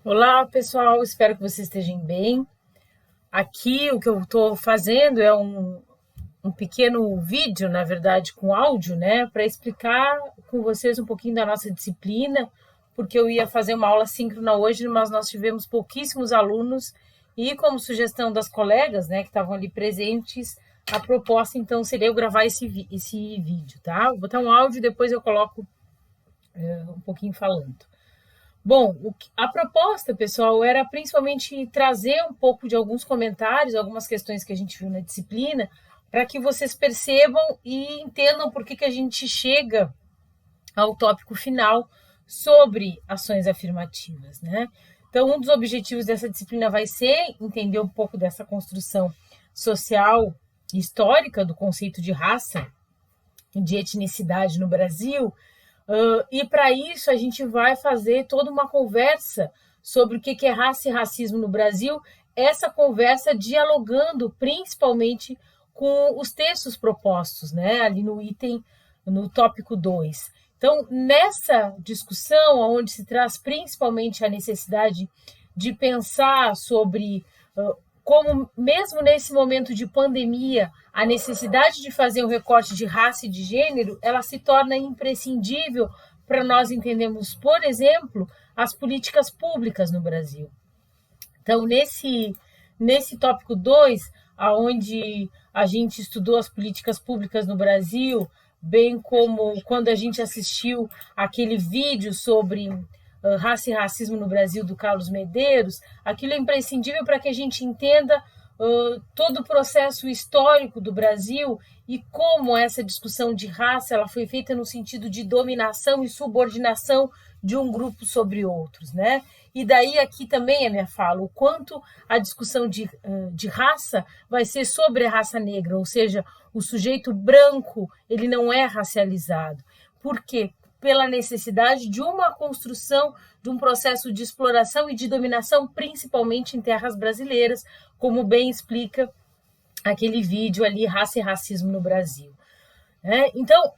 Olá, pessoal, espero que vocês estejam bem. Aqui o que eu estou fazendo é um pequeno vídeo, na verdade, com áudio, né, para explicar com vocês um pouquinho da nossa disciplina, porque eu ia fazer uma aula síncrona hoje, mas nós tivemos pouquíssimos alunos e, como sugestão das colegas, né, que estavam ali presentes, a proposta então seria eu gravar esse vídeo, tá? Vou botar um áudio e depois eu coloco um pouquinho falando. Bom, a proposta, pessoal, era principalmente trazer um pouco de alguns comentários, algumas questões que a gente viu na disciplina, para que vocês percebam e entendam por que a gente chega ao tópico final sobre ações afirmativas, né? Então, um dos objetivos dessa disciplina vai ser entender um pouco dessa construção social e histórica do conceito de raça e de etnicidade no Brasil. E para isso a gente vai fazer toda uma conversa sobre o que é raça e racismo no Brasil, essa conversa dialogando principalmente com os textos propostos, né, ali no tópico 2. Então, nessa discussão, onde se traz principalmente a necessidade de pensar sobre como, mesmo nesse momento de pandemia, a necessidade de fazer um recorte de raça e de gênero, ela se torna imprescindível para nós entendermos, por exemplo, as políticas públicas no Brasil. Então, nesse tópico 2, aonde a gente estudou as políticas públicas no Brasil, bem como quando a gente assistiu aquele vídeo sobre raça e racismo no Brasil, do Carlos Medeiros, aquilo é imprescindível para que a gente entenda todo o processo histórico do Brasil e como essa discussão de raça ela foi feita no sentido de dominação e subordinação de um grupo sobre outros, né? E daí aqui também a minha fala, o quanto a discussão de raça vai ser sobre a raça negra, ou seja, o sujeito branco ele não é racializado. Por quê? Pela necessidade de uma construção de um processo de exploração e de dominação, principalmente em terras brasileiras, como bem explica aquele vídeo ali, Raça e Racismo no Brasil. Então,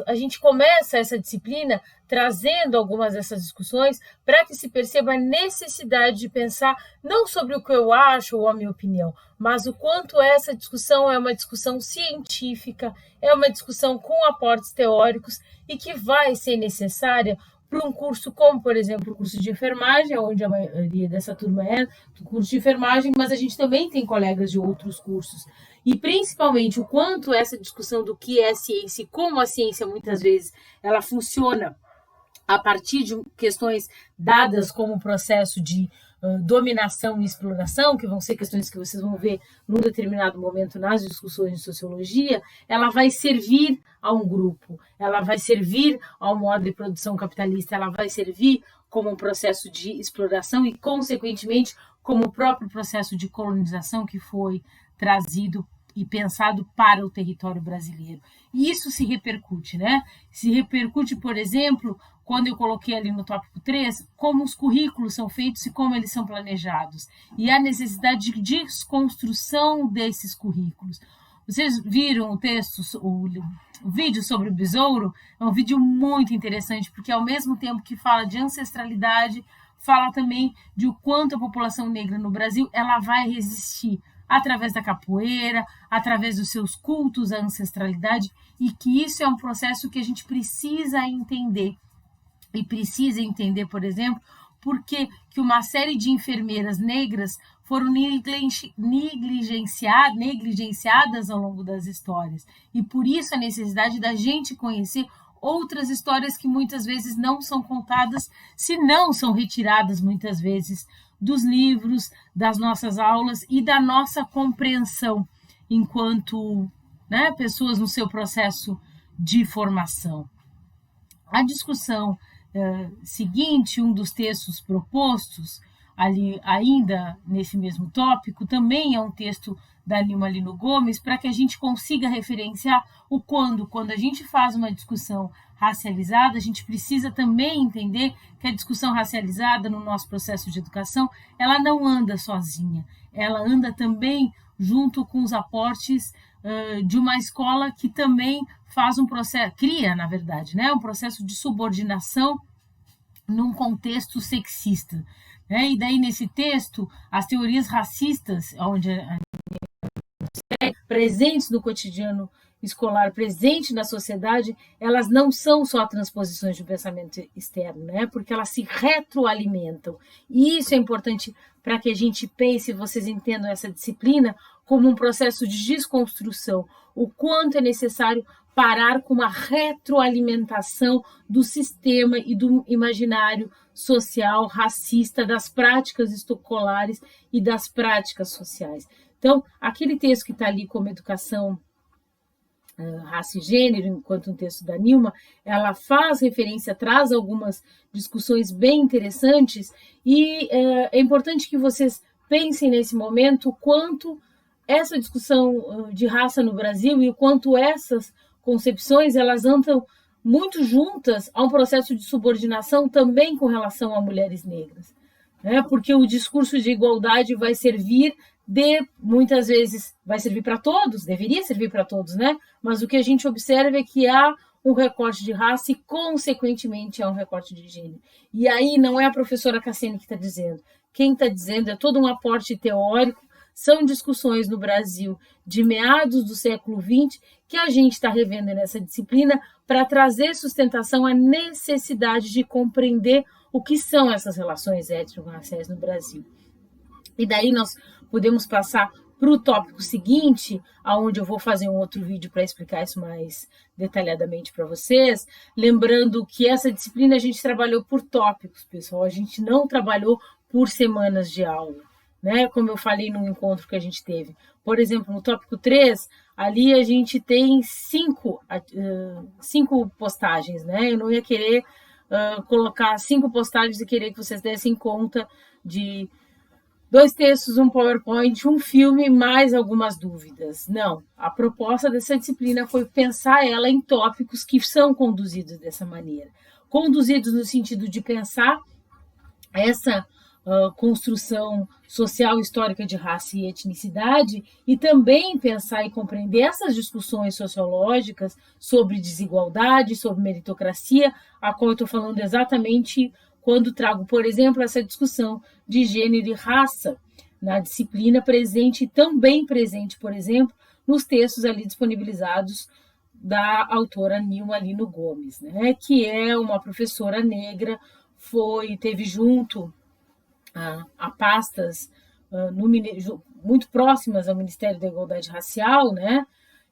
a gente começa essa disciplina trazendo algumas dessas discussões para que se perceba a necessidade de pensar não sobre o que eu acho ou a minha opinião, mas o quanto essa discussão é uma discussão científica, é uma discussão com aportes teóricos e que vai ser necessária para um curso como, por exemplo, o curso de enfermagem, onde a maioria dessa turma é do curso de enfermagem, mas a gente também tem colegas de outros cursos. E principalmente o quanto essa discussão do que é ciência e como a ciência muitas vezes ela funciona a partir de questões dadas como processo de dominação e exploração, que vão ser questões que vocês vão ver num determinado momento nas discussões de sociologia, ela vai servir a um grupo, ela vai servir ao modo de produção capitalista, ela vai servir como um processo de exploração e, consequentemente, como o próprio processo de colonização que foi trazido e pensado para o território brasileiro. E isso se repercute, né? Se repercute, por exemplo, quando eu coloquei ali no tópico 3, como os currículos são feitos e como eles são planejados. E a necessidade de desconstrução desses currículos. Vocês viram o texto, o vídeo sobre o besouro? É um vídeo muito interessante, porque ao mesmo tempo que fala de ancestralidade, fala também de o quanto a população negra no Brasil ela vai resistir através da capoeira, através dos seus cultos à ancestralidade, e que isso é um processo que a gente precisa entender. E precisa entender, por exemplo, por que uma série de enfermeiras negras foram negligenciadas ao longo das histórias. E por isso a necessidade da gente conhecer outras histórias que muitas vezes não são contadas, se não são retiradas muitas vezes dos livros, das nossas aulas e da nossa compreensão enquanto pessoas no seu processo de formação. A discussão seguinte, um dos textos propostos, ali ainda nesse mesmo tópico, também é um texto da Nilma Lino Gomes, para que a gente consiga referenciar quando a gente faz uma discussão racializada, a gente precisa também entender que a discussão racializada no nosso processo de educação, ela não anda sozinha, ela anda também junto com os aportes de uma escola que também faz um processo, cria, na verdade, um processo de subordinação num contexto sexista. E daí, nesse texto, as teorias racistas, onde presentes no cotidiano escolar, presente na sociedade, elas não são só transposições de um pensamento externo, né? Porque elas se retroalimentam. E isso é importante para que a gente pense, vocês entendam essa disciplina como um processo de desconstrução, o quanto é necessário parar com uma retroalimentação do sistema e do imaginário social racista, das práticas escolares e das práticas sociais. Então, aquele texto que está ali como educação, raça e gênero, enquanto um texto da Nilma, ela faz referência, traz algumas discussões bem interessantes e é importante que vocês pensem nesse momento o quanto essa discussão de raça no Brasil e o quanto essas concepções elas andam muito juntas a um processo de subordinação também com relação a mulheres negras, né? Porque o discurso de igualdade vai servir muitas vezes vai servir para todos, deveria servir para todos, né? Mas o que a gente observa é que há um recorte de raça e, consequentemente, há um recorte de gênero. E aí não é a professora Cassene que está dizendo. Quem está dizendo é todo um aporte teórico, são discussões no Brasil de meados do século XX que a gente está revendo nessa disciplina para trazer sustentação à necessidade de compreender o que são essas relações étnico-raciais no Brasil. E daí nós podemos passar para o tópico seguinte, onde eu vou fazer um outro vídeo para explicar isso mais detalhadamente para vocês. Lembrando que essa disciplina a gente trabalhou por tópicos, pessoal. A gente não trabalhou por semanas de aula, né? Como eu falei no encontro que a gente teve. Por exemplo, no tópico 3, ali a gente tem 5 postagens, né? Eu não ia querer colocar 5 postagens e querer que vocês dessem conta de 2 textos, um PowerPoint, um filme, mais algumas dúvidas. Não, a proposta dessa disciplina foi pensar ela em tópicos que são conduzidos dessa maneira. Conduzidos no sentido de pensar essa construção social histórica de raça e etnicidade e também pensar e compreender essas discussões sociológicas sobre desigualdade, sobre meritocracia, a qual eu estou falando exatamente quando trago, por exemplo, essa discussão de gênero e raça na disciplina presente, também presente, por exemplo, nos textos ali disponibilizados da autora Nilma Lino Gomes, né, que é uma professora negra, teve junto a pastas muito próximas ao Ministério da Igualdade Racial, né,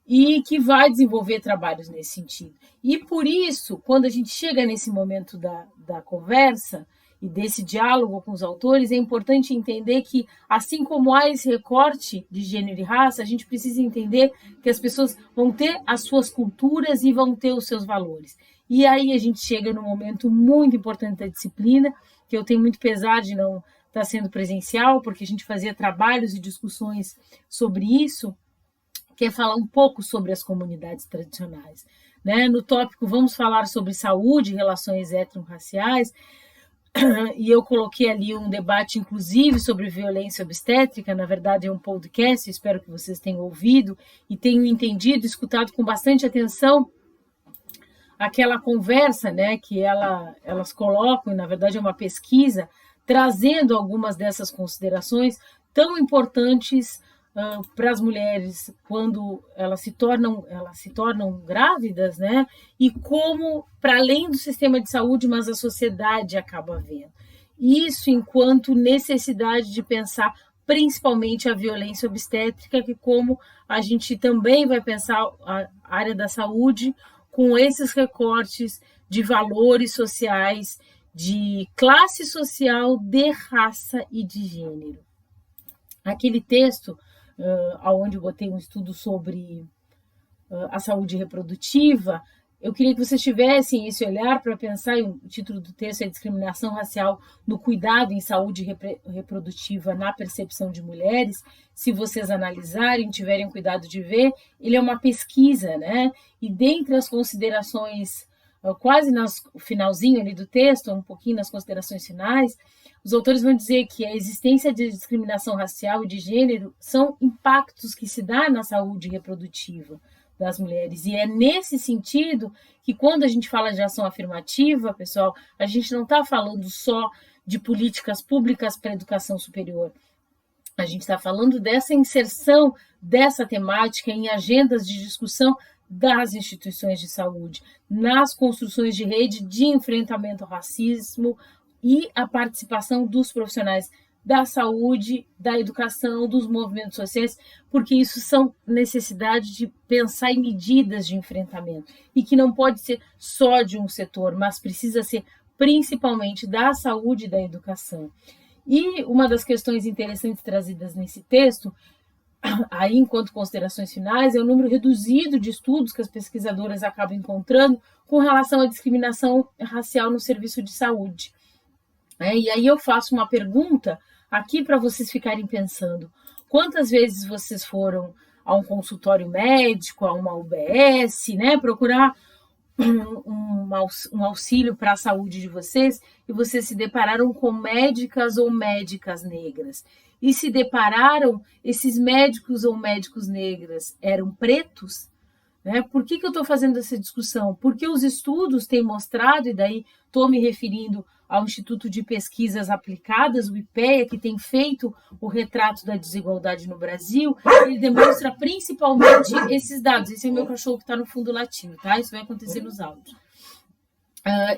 e que vai desenvolver trabalhos nesse sentido. E por isso, quando a gente chega nesse momento da conversa e desse diálogo com os autores, é importante entender que, assim como há esse recorte de gênero e raça, a gente precisa entender que as pessoas vão ter as suas culturas e vão ter os seus valores. E aí a gente chega num momento muito importante da disciplina, que eu tenho muito pesar de não estar sendo presencial, porque a gente fazia trabalhos e discussões sobre isso, que é falar um pouco sobre as comunidades tradicionais, né? No tópico vamos falar sobre saúde e relações étnico-raciais, e eu coloquei ali um debate, inclusive, sobre violência obstétrica. Na verdade, é um podcast, espero que vocês tenham ouvido e tenham entendido, escutado com bastante atenção aquela conversa, né, que elas colocam, e na verdade é uma pesquisa, trazendo algumas dessas considerações tão importantes para as mulheres quando elas se tornam grávidas, né? E como, para além do sistema de saúde, mas a sociedade acaba vendo. Isso enquanto necessidade de pensar principalmente a violência obstétrica, que como a gente também vai pensar a área da saúde com esses recortes de valores sociais, de classe social, de raça e de gênero. Aquele texto onde eu botei um estudo sobre a saúde reprodutiva, eu queria que vocês tivessem esse olhar para pensar, e o título do texto é Discriminação Racial no Cuidado em Saúde Reprodutiva na Percepção de Mulheres. Se vocês analisarem, tiverem cuidado de ver, ele é uma pesquisa, né? E dentre as considerações, quase no finalzinho ali do texto, um pouquinho nas considerações finais, os autores vão dizer que a existência de discriminação racial e de gênero são impactos que se dá na saúde reprodutiva das mulheres. E é nesse sentido que, quando a gente fala de ação afirmativa, pessoal, a gente não está falando só de políticas públicas para a educação superior. A gente está falando dessa inserção dessa temática em agendas de discussão das instituições de saúde, nas construções de rede de enfrentamento ao racismo e a participação dos profissionais da saúde, da educação, dos movimentos sociais, porque isso são necessidades de pensar em medidas de enfrentamento e que não pode ser só de um setor, mas precisa ser principalmente da saúde e da educação. E uma das questões interessantes trazidas nesse texto, aí enquanto considerações finais, é o número reduzido de estudos que as pesquisadoras acabam encontrando com relação à discriminação racial no serviço de saúde. E aí eu faço uma pergunta aqui para vocês ficarem pensando. Quantas vezes vocês foram a um consultório médico, a uma UBS, procurar um auxílio para a saúde de vocês e vocês se depararam com médicas ou médicas negras? E se depararam, esses médicos ou médicos negras eram pretos? Por que eu estou fazendo essa discussão? Porque os estudos têm mostrado, e daí estou me referindo ao Instituto de Pesquisas Aplicadas, o IPEA, que tem feito o retrato da desigualdade no Brasil, ele demonstra principalmente esses dados. Esse é o meu cachorro que está no fundo latindo, tá? Isso vai acontecer nos áudios.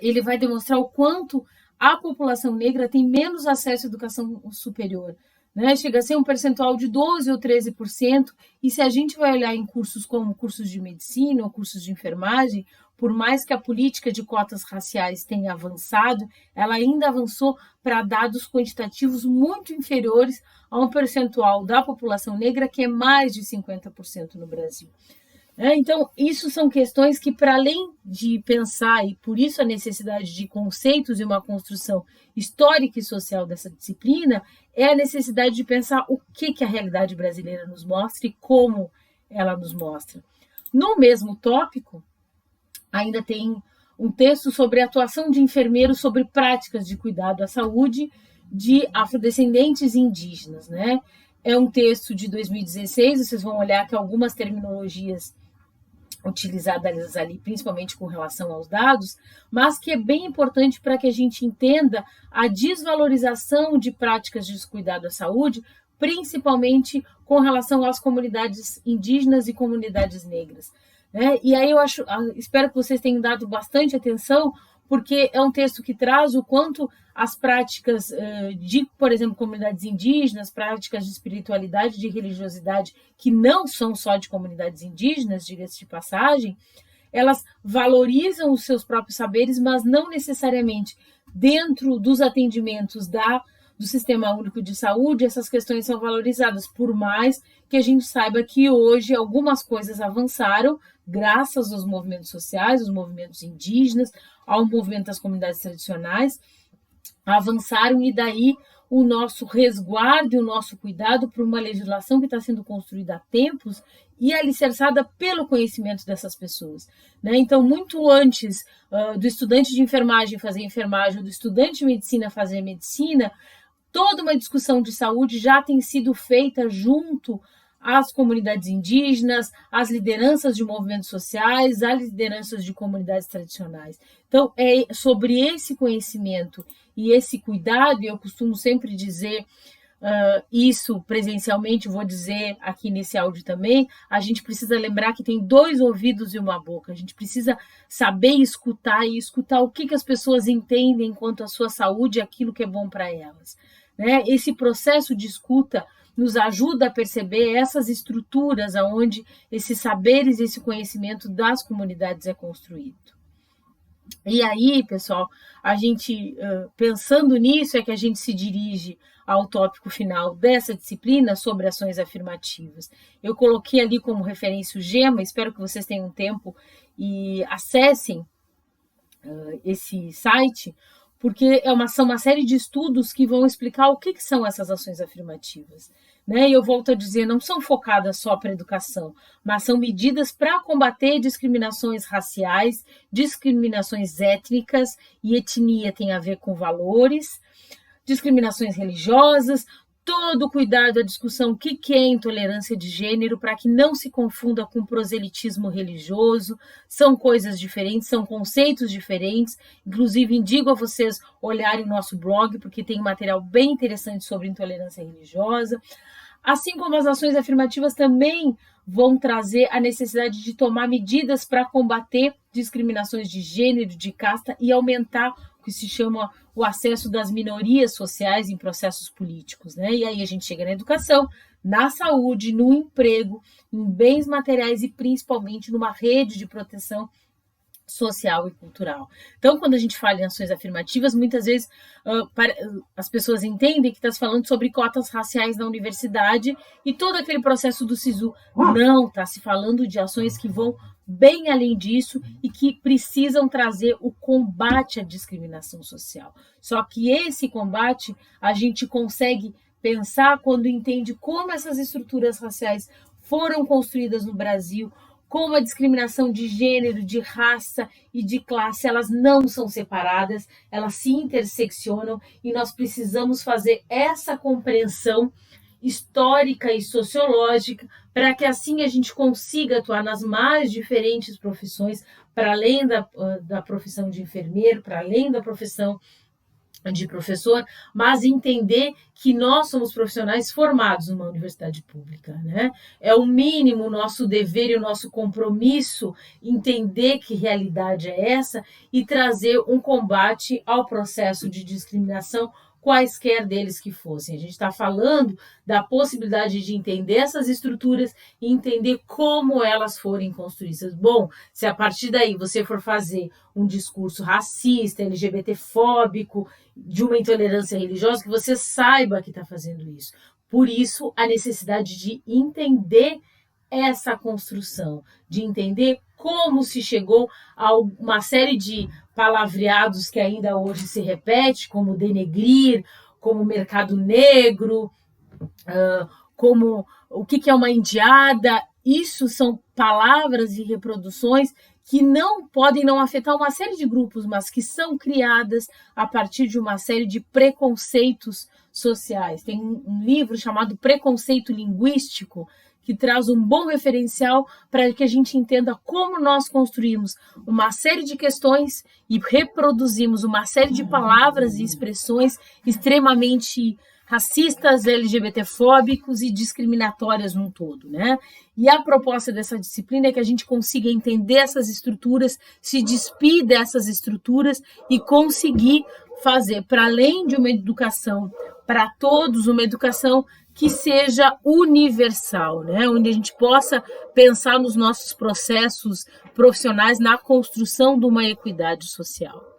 Ele vai demonstrar o quanto a população negra tem menos acesso à educação superior. Chega a ser um percentual de 12% ou 13%, e se a gente vai olhar em cursos como cursos de medicina ou cursos de enfermagem, por mais que a política de cotas raciais tenha avançado, ela ainda avançou para dados quantitativos muito inferiores a um percentual da população negra que é mais de 50% no Brasil. Então, isso são questões que, para além de pensar, e por isso a necessidade de conceitos e uma construção histórica e social dessa disciplina, é a necessidade de pensar o que a realidade brasileira nos mostra e como ela nos mostra. No mesmo tópico, ainda tem um texto sobre a atuação de enfermeiros sobre práticas de cuidado à saúde de afrodescendentes e indígenas. É um texto de 2016, vocês vão olhar que algumas terminologias utilizadas ali, principalmente com relação aos dados, mas que é bem importante para que a gente entenda a desvalorização de práticas de cuidado à saúde, principalmente com relação às comunidades indígenas e comunidades negras. E aí espero que vocês tenham dado bastante atenção, porque é um texto que traz o quanto as práticas de, por exemplo, comunidades indígenas, práticas de espiritualidade, de religiosidade, que não são só de comunidades indígenas, diga-se de passagem, elas valorizam os seus próprios saberes, mas não necessariamente dentro dos atendimentos do Sistema Único de Saúde, essas questões são valorizadas, por mais que a gente saiba que hoje algumas coisas avançaram, graças aos movimentos sociais, os movimentos indígenas, ao movimento das comunidades tradicionais, avançaram, e daí o nosso resguardo e o nosso cuidado por uma legislação que está sendo construída há tempos e alicerçada pelo conhecimento dessas pessoas. Então, muito antes do estudante de enfermagem fazer enfermagem, ou do estudante de medicina fazer medicina, toda uma discussão de saúde já tem sido feita junto às comunidades indígenas, às lideranças de movimentos sociais, às lideranças de comunidades tradicionais. Então, é sobre esse conhecimento e esse cuidado, e eu costumo sempre dizer isso presencialmente, vou dizer aqui nesse áudio também, a gente precisa lembrar que tem 2 ouvidos e uma boca, a gente precisa saber escutar e escutar o que as pessoas entendem quanto à sua saúde e aquilo que é bom para elas. Esse processo de escuta nos ajuda a perceber essas estruturas onde esses saberes e esse conhecimento das comunidades é construído. E aí, pessoal, a gente, pensando nisso, é que a gente se dirige ao tópico final dessa disciplina sobre ações afirmativas. Eu coloquei ali como referência o GEMA, espero que vocês tenham tempo e acessem esse site, porque são uma série de estudos que vão explicar o que são essas ações afirmativas. E eu volto a dizer, não são focadas só para a educação, mas são medidas para combater discriminações raciais, discriminações étnicas, e etnia tem a ver com valores, discriminações religiosas, todo cuidado à discussão o que é intolerância de gênero, para que não se confunda com proselitismo religioso. São coisas diferentes, são conceitos diferentes. Inclusive, indico a vocês olharem o nosso blog, porque tem um material bem interessante sobre intolerância religiosa. Assim como as ações afirmativas também vão trazer a necessidade de tomar medidas para combater discriminações de gênero, de casta e aumentar o que se chama o acesso das minorias sociais em processos políticos, né? E aí a gente chega na educação, na saúde, no emprego, em bens materiais e principalmente numa rede de proteção social e cultural. Então, quando a gente fala em ações afirmativas, muitas vezes as pessoas entendem que está se falando sobre cotas raciais na universidade e todo aquele processo do SISU. Não, está se falando de ações que vão bem além disso e que precisam trazer o combate à discriminação social. Só que esse combate a gente consegue pensar quando entende como essas estruturas raciais foram construídas no Brasil, como a discriminação de gênero, de raça e de classe, elas não são separadas, elas se interseccionam e nós precisamos fazer essa compreensão histórica e sociológica para que assim a gente consiga atuar nas mais diferentes profissões, para além da profissão de enfermeiro, para além da profissão de professor, mas entender que nós somos profissionais formados numa universidade pública, né? É o mínimo o nosso dever e o nosso compromisso entender que realidade é essa e trazer um combate ao processo de discriminação, quaisquer deles que fossem. A gente está falando da possibilidade de entender essas estruturas e entender como elas forem construídas. Bom, se a partir daí você for fazer um discurso racista, LGBTfóbico, de uma intolerância religiosa, que você saiba que está fazendo isso. Por isso, a necessidade de entender essa construção, de entender como se chegou a uma série de palavreados que ainda hoje se repete, como denegrir, como mercado negro, como o que é uma indiada. Isso são palavras e reproduções que não podem não afetar uma série de grupos, mas que são criadas a partir de uma série de preconceitos sociais. Tem um livro chamado Preconceito Linguístico, que traz um bom referencial para que a gente entenda como nós construímos uma série de questões e reproduzimos uma série de palavras e expressões extremamente racistas, LGBTfóbicos e discriminatórias num todo, né? E a proposta dessa disciplina é que a gente consiga entender essas estruturas, se despir dessas estruturas e conseguir fazer, para além de uma educação para todos, uma educação que seja universal, né? Onde a gente possa pensar nos nossos processos profissionais na construção de uma equidade social.